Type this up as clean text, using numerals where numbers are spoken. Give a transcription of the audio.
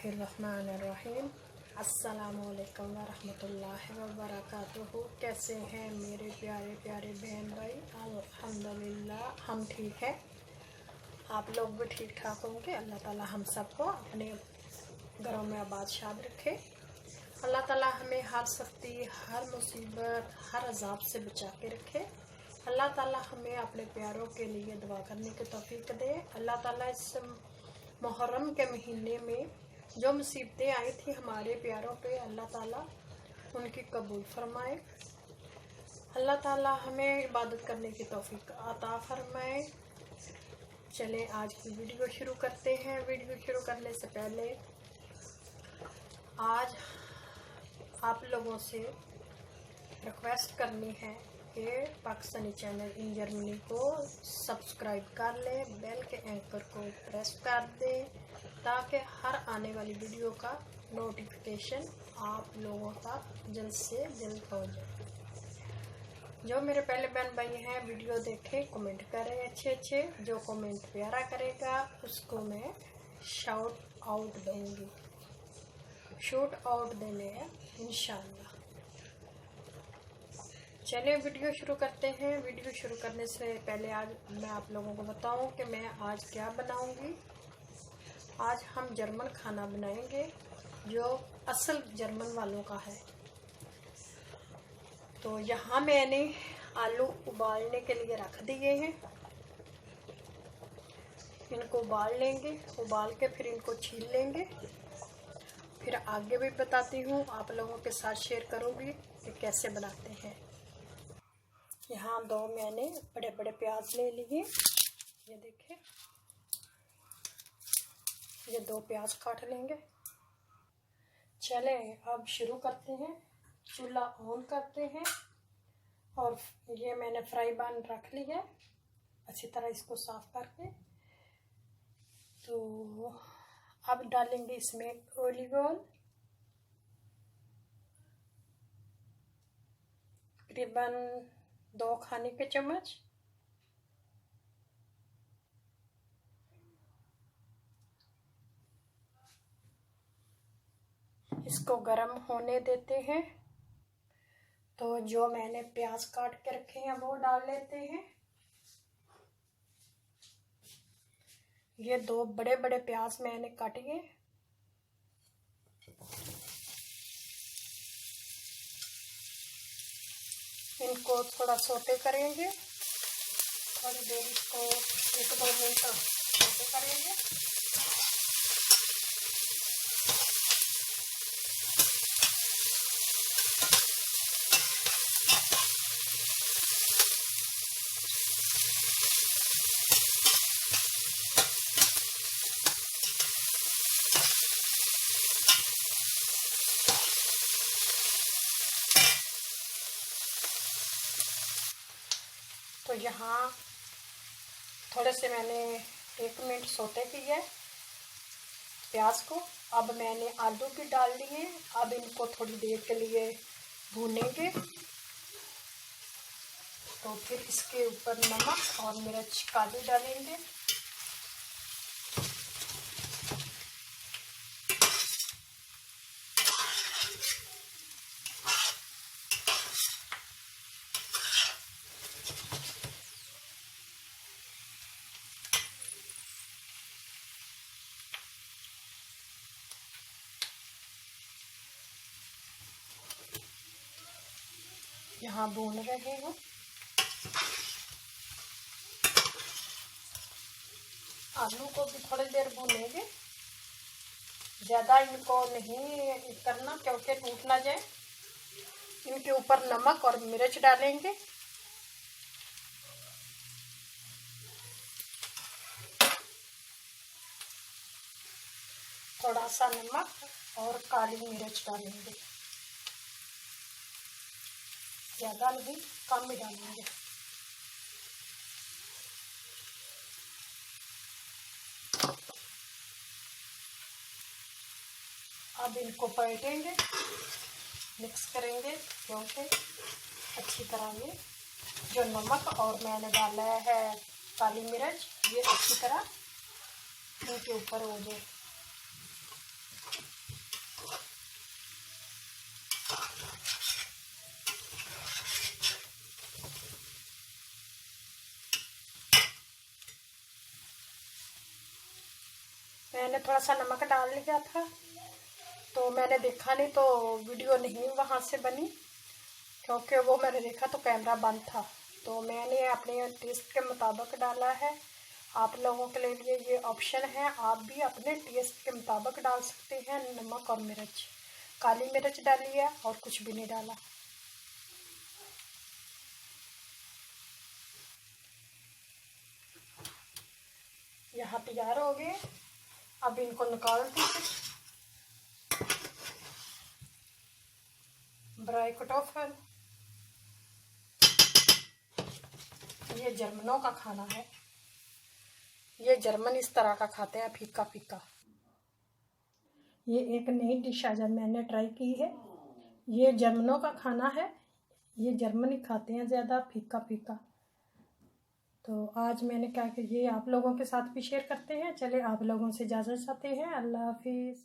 बिस्मिल्लाहिर्रहमानिर्रहीम। अस्सलामुअलैकुम वरहमतुल्लाहि वबरकातुहू। कैसे हैं मेरे प्यारे प्यारे बहन भाई? अल्हम्दुलिल्लाह हम ठीक हैं। आप लोग भी ठीक ठाक होंगे। अल्लाह ताला हम सबको अपने घरों में आबाद शाद रखे। अल्लाह ताला हमें हर सख्ती, हर मुसीबत, हर अजाब से बचा के रखे। अल्लाह ताला हमें अपने प्यारों के लिए दुआ करने की तौफीक दे। अल्लाह ताला इस मुहर्रम के महीने में जो मुसीबतें आई थी हमारे प्यारों पे, अल्लाह ताला उनकी कबूल फरमाए। अल्लाह ताला हमें इबादत करने की तौफीक अता फरमाए। चले आज की वीडियो शुरू करते हैं। वीडियो शुरू करने से पहले आज आप लोगों से रिक्वेस्ट करनी है कि पाकिस्तानी चैनल इन जर्मनी को सब्सक्राइब कर लें, बेल के एंकर को प्रेस कर दें ताकि हर आने वाली वीडियो का नोटिफिकेशन आप लोगों तक जल्द से जल्द हो जाए। जो मेरे पहले बहन भाई हैं वीडियो देखें, कमेंट करें अच्छे। जो कमेंट प्यारा करेगा उसको मैं शाउट आउट दूंगी, शूट आउट देने हैं इंशाल्लाह। चलिए वीडियो शुरू करते हैं। वीडियो शुरू करने से पहले आज मैं आप लोगों को बताऊं कि मैं आज क्या बनाऊंगी। आज हम जर्मन खाना बनाएंगे जो असल जर्मन वालों का है। तो यहाँ मैंने आलू उबालने के लिए रख दिए हैं। इनको उबाल लेंगे, उबाल के फिर इनको छील लेंगे। फिर आगे भी बताती हूँ, आप लोगों के साथ शेयर करूँगी कि कैसे बनाते हैं। यहाँ दो मैंने बड़े बड़े प्याज ले लिए, ये देखिए, ये दो प्याज काट लेंगे। चले अब शुरू करते हैं। चूल्हा ऑन करते हैं और ये मैंने फ्राई पैन रख लिया है अच्छी तरह इसको साफ करके। तो अब डालेंगे इसमें ऑलिव ऑयल, तकरीबन 2 खाने के चम्मच। इसको गरम होने देते हैं। तो जो मैंने प्याज काट के रखे हैं वो डाल लेते हैं। ये 2 बड़े बड़े प्याज मैंने काटिए। इनको थोड़ा सोते करेंगे, थोड़ी देर इसको 1-2 मिनट सोते करेंगे। तो यहाँ थोड़े से मैंने 1 मिनट सोते किया है प्याज को। अब मैंने आलू भी डाल लिए। अब इनको थोड़ी देर के लिए भूनेंगे। तो फिर इसके ऊपर नमक और मिर्च काली डालेंगे। यहाँ भून रहे हैं। आलू को भी थोड़ी देर भूनेंगे, ज़्यादा इनको नहीं करना क्योंकि टूट ना जाए। इनके ऊपर नमक और मिर्च डालेंगे। थोड़ा सा नमक और काली मिर्च डालेंगे, ज़्यादा नहीं, कम ही डालेंगे। अब इनको पलटेंगे, मिक्स करेंगे क्योंकि अच्छी तरह ये जो नमक और मैंने डाला है काली मिर्च, ये अच्छी तरह इनके ऊपर हो जाए। मैंने थोड़ा सा नमक डाल लिया था, तो मैंने देखा नहीं तो वीडियो नहीं वहाँ से बनी, क्योंकि वो मैंने देखा तो कैमरा बंद था। तो मैंने अपने टेस्ट के मुताबिक डाला है। आप लोगों के लिए ये ऑप्शन है, आप भी अपने टेस्ट के मुताबिक डाल सकते हैं नमक और मिर्च। काली मिर्च डाली है और कुछ भी नहीं डाला। यहाँ तैयार हो गए, अब इनको निकाल दीजिए। ब्राई कटोफल, ये जर्मनों का खाना है। ये जर्मन इस तरह का खाते हैं, फीका फीका। ये एक नई डिश आज मैंने ट्राई की है। ये जर्मनों का खाना है, ये जर्मनी खाते हैं ज़्यादा फीका फीका। तो आज मैंने क्या कि ये आप लोगों के साथ भी शेयर करते हैं। चले आप लोगों से इजाज़त चाहते हैं। अल्लाह हाफिज़।